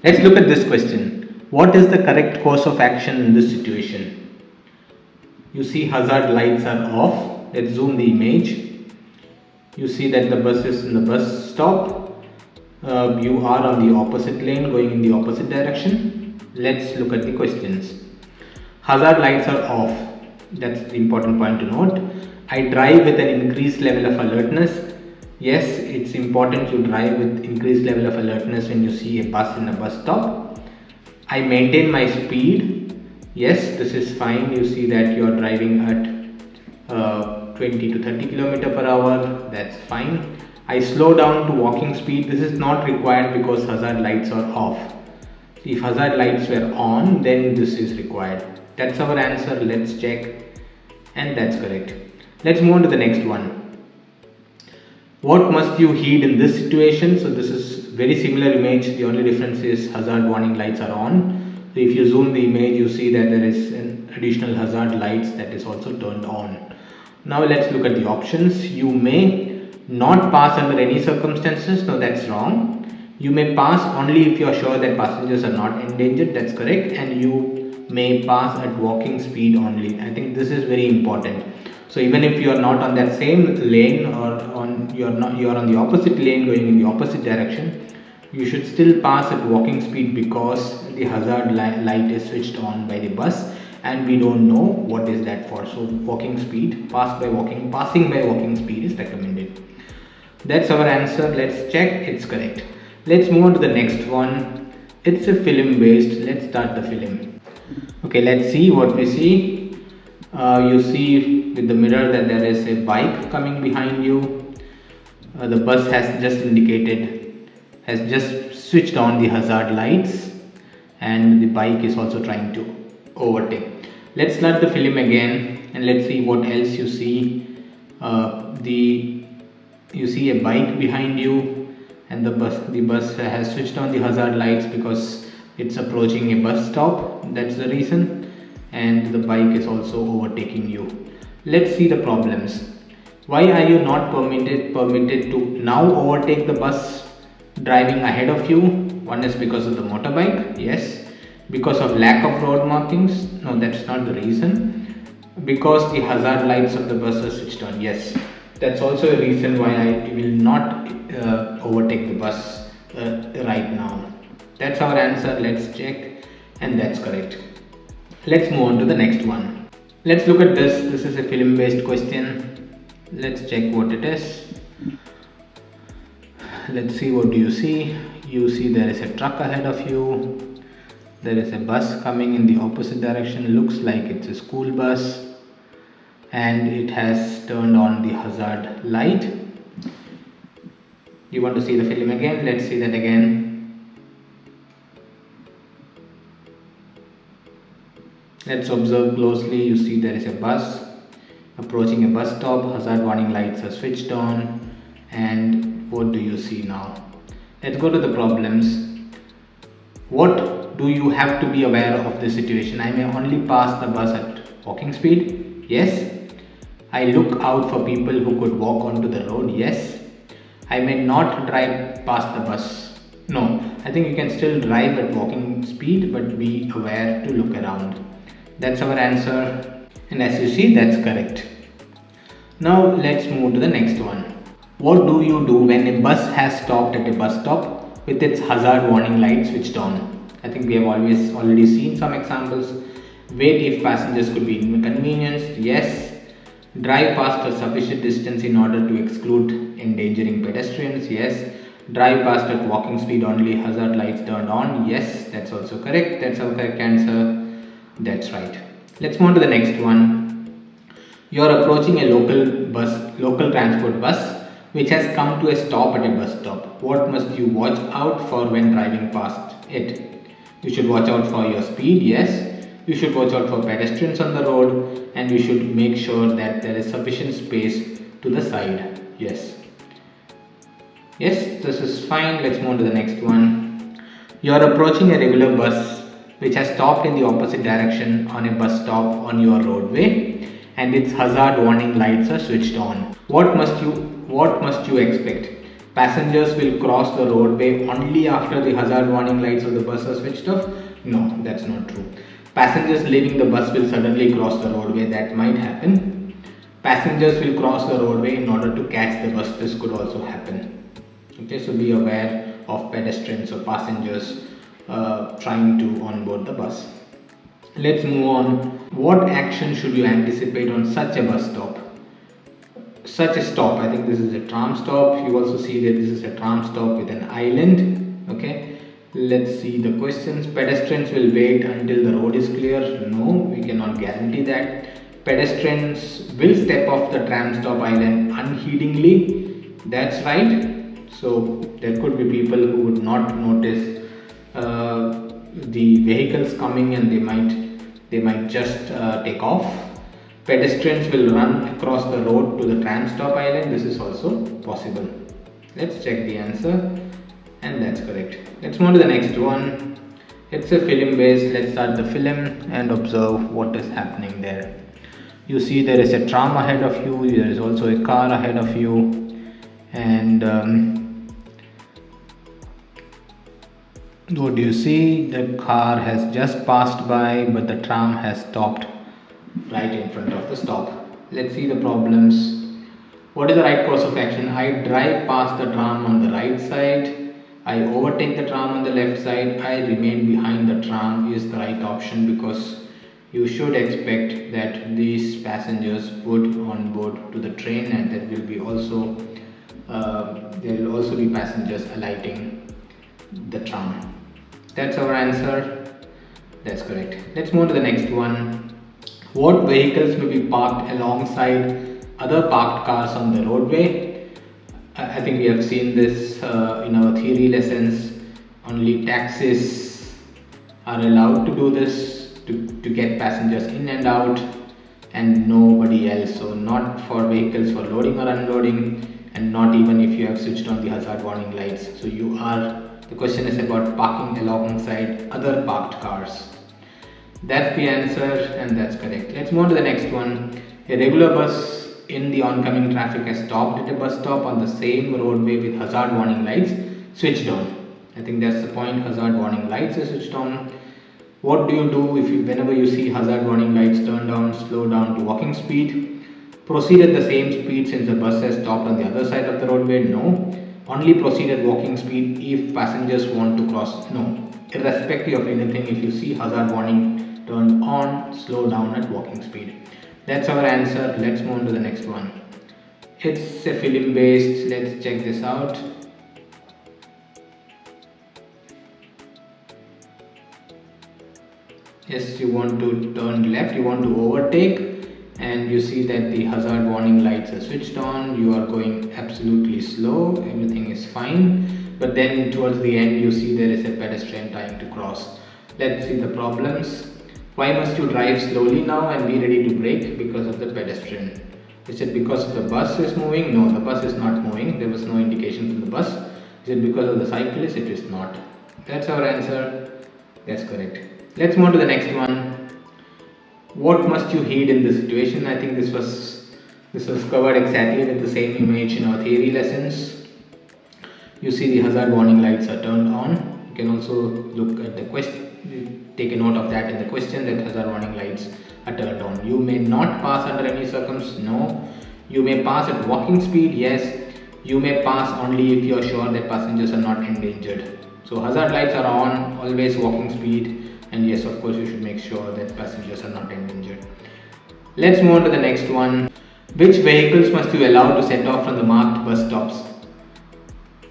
Let's look at this question. What is the correct course of action in this situation? You see hazard lights are off. Let's zoom the image. You see that the bus is in the bus stop. You are on the opposite lane going in the opposite direction. Let's look at the questions. Hazard lights are off. That's the important point to note. I drive with an increased level of alertness. Yes, it's important you drive with increased level of alertness when you see a bus in a bus stop. I maintain my speed. Yes, this is fine. You see that you are driving at 20 to 30 km per hour. That's fine. I slow down to walking speed. This is not required because hazard lights are off. If hazard lights were on, then this is required. That's our answer. Let's check, and that's correct. Let's move on to the next one. What must you heed in this situation? So this is very similar image. The only difference is hazard warning lights are on. So if you zoom the image, you see that there is an additional hazard lights that is also turned on. Now let's look at the options. You may not pass under any circumstances. No, that's wrong. You may pass only if you are sure that passengers are not endangered. That's correct. And you may pass at walking speed only. I think this is very important. So even if you are not on that same lane or you are on the opposite lane going in the opposite direction, you should still pass at walking speed because the hazard light is switched on by the bus and we don't know what is that for. So walking speed, passing by walking speed is recommended. That's our answer. Let's check. It's correct. Let's move on to the next one. It's a film based. Let's start the film. Okay, let's see what we see. You see with the mirror that there is a bike coming behind you. The bus has just switched on the hazard lights and the bike is also trying to overtake. Let's start the film again and let's see what else you see. You see a bike behind you and the bus has switched on the hazard lights because it's approaching a bus stop. That's the reason. And the bike is also overtaking you. Let's see the problems. Why are you not permitted to now overtake the bus driving ahead of you? One is because of the motorbike. Yes. Because of lack of road markings. No, that's not the reason. Because the hazard lights of the bus are switched on. Yes. That's also a reason why I will not overtake the bus right now. That's our answer. Let's check, and that's correct. Let's move on to the next one. Let's look at this. This is a film based question. Let's check what it is. Let's see, what do you see? You see there is a truck ahead of you. There is a bus coming in the opposite direction. Looks like it's a school bus and it has turned on the hazard light. You want to see the film again? Let's see that again. Let's observe closely. You see there is a bus approaching a bus stop. Hazard warning lights are switched on. And what do you see now? Let's go to the problems. What do you have to be aware of this situation? I may only pass the bus at walking speed. Yes. I look out for people who could walk onto the road. Yes. I may not drive past the bus. No, I think you can still drive at walking speed, but be aware to look around. That's our answer, and as you see, that's correct. Now let's move to the next one. What do you do when a bus has stopped at a bus stop with its hazard warning light switched on? I think we have already seen some examples. Wait if passengers could be inconvenienced. Yes. Drive past a sufficient distance in order to exclude endangering pedestrians. Yes. Drive past at walking speed only, hazard lights turned on. Yes, that's also correct. That's our correct answer. That's right. Let's move on to the next one. You are approaching a local transport bus which has come to a stop at a bus stop. What must you watch out for when driving past it? You should watch out for your speed. Yes. You should watch out for pedestrians on the road, and you should make sure that there is sufficient space to the side. Yes. Yes, this is fine. Let's move on to the next one. You are approaching a regular bus which has stopped in the opposite direction on a bus stop on your roadway and its hazard warning lights are switched on. What must you expect? Passengers will cross the roadway only after the hazard warning lights of the bus are switched off. No, that's not true. Passengers leaving the bus will suddenly cross the roadway. That might happen. Passengers will cross the roadway in order to catch the bus. This could also happen. Okay, so be aware of pedestrians or passengers trying to onboard the bus. Let's move on. What action should you anticipate on such a bus stop? Such a stop, I think this is a tram stop. You also see that this is a tram stop with an island. Okay, let's see the questions. Pedestrians will wait until the road is clear. No, we cannot guarantee that. Pedestrians will step off the tram stop island unheedingly. That's right. So there could be people who would not notice the vehicles coming, and they might just take off. Pedestrians will run across the road to the tram stop island. This is also possible. Let's check the answer, and that's correct. Let's move to the next one. It's a film based. Let's start the film and observe what is happening there. You see there is a tram ahead of you. There is also a car ahead of you, and what do you see? The car has just passed by, but the tram has stopped right in front of the stop. Let's see the problems. What is the right course of action? I drive past the tram on the right side. I overtake the tram on the left side. I remain behind the tram is the right option, because you should expect that these passengers would on board to the train, and there will be also be passengers alighting the tram. That's our answer. That's correct. Let's move to the next one. What vehicles may be parked alongside other parked cars on the roadway? I think we have seen this in our theory lessons. Only taxis are allowed to do this, to get passengers in and out, and nobody else. So not for vehicles for loading or unloading, and not even if you have switched on the hazard warning lights. So the question is about parking alongside other parked cars. That's the answer, and that's correct. Let's move on to the next one. A regular bus in the oncoming traffic has stopped at a bus stop on the same roadway with hazard warning lights switched on. I think that's the point. Hazard warning lights are switched on. What do you do whenever you see hazard warning lights turned on? Slow down to walking speed. Proceed at the same speed since the bus has stopped on the other side of the roadway? No. Only proceed at walking speed if passengers want to cross? No. Irrespective of anything, if you see hazard warning turned on, slow down at walking speed. That's our answer. Let's move on to the next one. It's a film based. Let's check this out. Yes, you want to turn left, you want to overtake, and you see that the hazard warning lights are switched on. You are going absolutely slow, everything is fine, but then towards the end you see there is a pedestrian trying to cross. Let's see the problems. Why must you drive slowly now and be ready to brake? Because of the pedestrian. Is it because the bus is moving? No, the bus is not moving. There was no indication from the bus. Is it because of the cyclist? It is not. That's our answer. That's correct. Let's move to the next one. What must you heed in this situation? I think this was covered exactly with the same image in our theory lessons. You see the hazard warning lights are turned on. You can also look at the question. Take a note of that in the question, that hazard warning lights are turned on. You may not pass under any circumstances. No. You may pass at walking speed. Yes. You may pass only if you are sure that passengers are not endangered. So hazard lights are on, always walking speed, and yes, of course you should make sure that passengers are not endangered. Let's move on to the next one. Which vehicles must you allow to set off from the marked bus stops?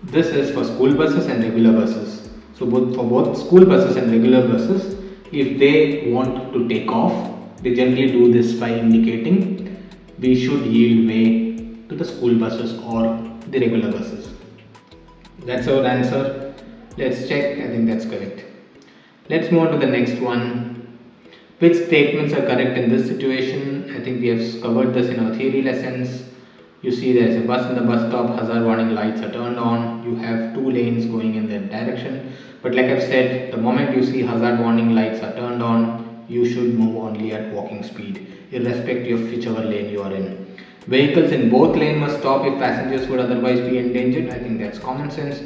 This is for school buses and regular buses. So for both school buses and regular buses, if they want to take off, they generally do this by indicating we should yield way to the school buses or the regular buses. That's our answer. Let's check. I think that's correct. Let's move on to the next one. Which statements are correct in this situation? I think we have covered this in our theory lessons. You see there is a bus in the bus stop, hazard warning lights are turned on, you have two lanes going in that direction. But like I've said, the moment you see hazard warning lights are turned on, you should move only at walking speed, irrespective of whichever lane you are in. Vehicles in both lanes must stop if passengers would otherwise be endangered. I think that's common sense.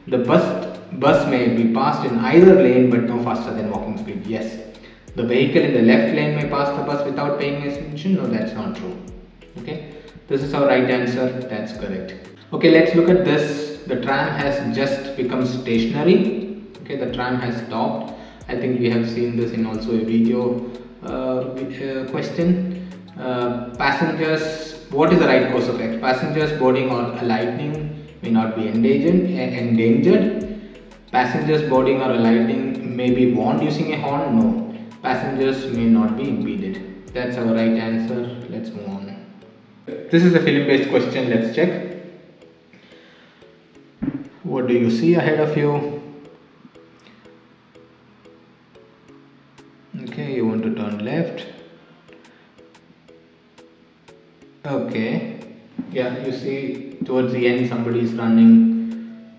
The bus may be passed in either lane but no faster than walking speed. Yes. The vehicle in the left lane may pass the bus without paying attention. No, that's not true. Okay. This is our right answer. That's correct. Okay, let's look at this. The tram has just become stationary. Okay, the tram has stopped. I think we have seen this in also a video question. Passengers, what is the right course of action? Passengers boarding or alighting may not be endangered. Passengers boarding or alighting may be warned using a horn. No. Passengers may not be impeded. That's our right answer. Let's move on. This is a film based question. Let's check. What do you see ahead of you? Okay, you want to turn left. Okay, yeah, you see towards the end somebody is running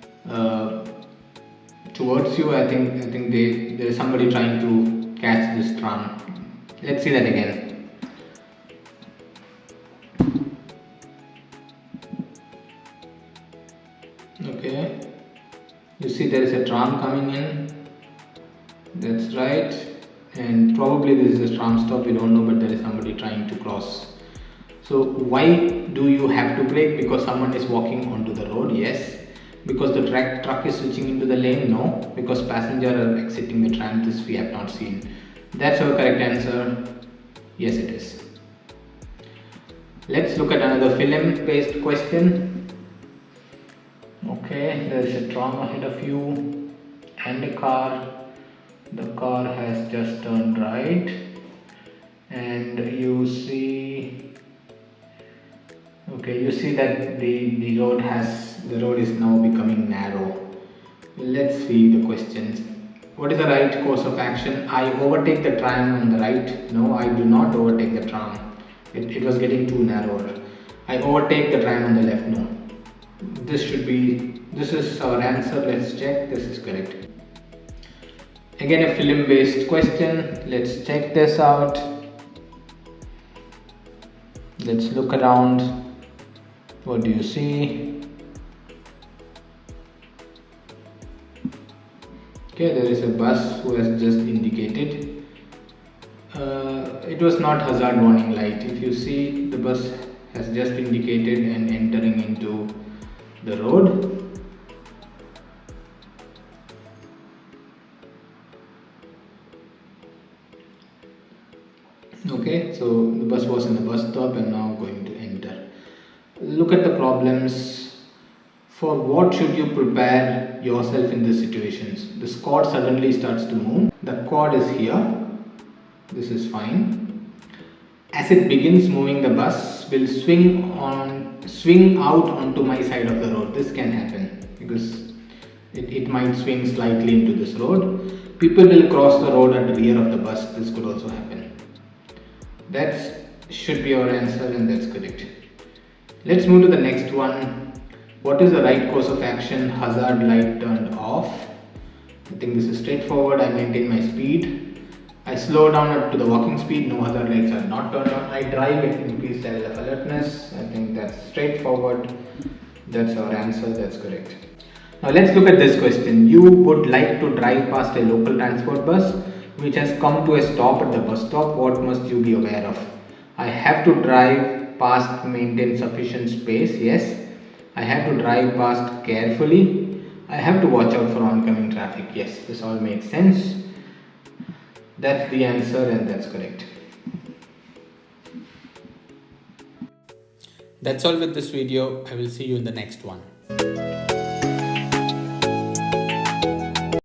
towards you. I think there's somebody trying to catch this tram. Let's see that again. Okay, you see there is a tram coming in. That's right, and probably this is a tram stop, we don't know, but there is somebody trying to cross. So why do you have to brake? Because someone is walking onto the road. Yes. Because the truck is switching into the lane. No. Because passengers are exiting the tram. This we have not seen. That's our correct answer. Yes, it is. Let's look at another film based question. Okay, there is a tram ahead of you and a car. The car has just turned right, and you see that the road is now becoming narrow. Let's see the questions. What is the right course of action? I overtake the tram on the right. No, I do not overtake the tram. It was getting too narrow. I overtake the tram on the left. No. This is our answer. Let's check. This is correct. Again, a film based question. Let's check this out. Let's look around. What do you see? Okay, there is a bus who has just indicated. It was not hazard warning light. If you see, the bus has just indicated and entering into the road. Okay, so the bus was in the bus stop and now going to enter. Look at the problems. For what should you prepare yourself in these situations? The cord suddenly starts to move. The cord is here. This is fine. As it begins moving, the bus will swing out onto my side of the road. This can happen because it might swing slightly into this road. People will cross the road at the rear of the bus. This could also happen. That should be our answer, and that's correct. Let's move to the next one. What is the right course of action? Hazard light turned off. I think this is straightforward. I maintain my speed. I slow down up to the walking speed. No hazard lights are not turned on. I drive with increased level of alertness. I think that's straightforward. That's our answer. That's correct. Now let's look at this question. You would like to drive past a local transport bus which has come to a stop at the bus stop. What must you be aware of? I have to drive past, maintain sufficient space. Yes. I have to drive past carefully. I have to watch out for oncoming traffic. Yes, this all makes sense. That's the answer, and that's correct. That's all with this video. I will see you in the next one.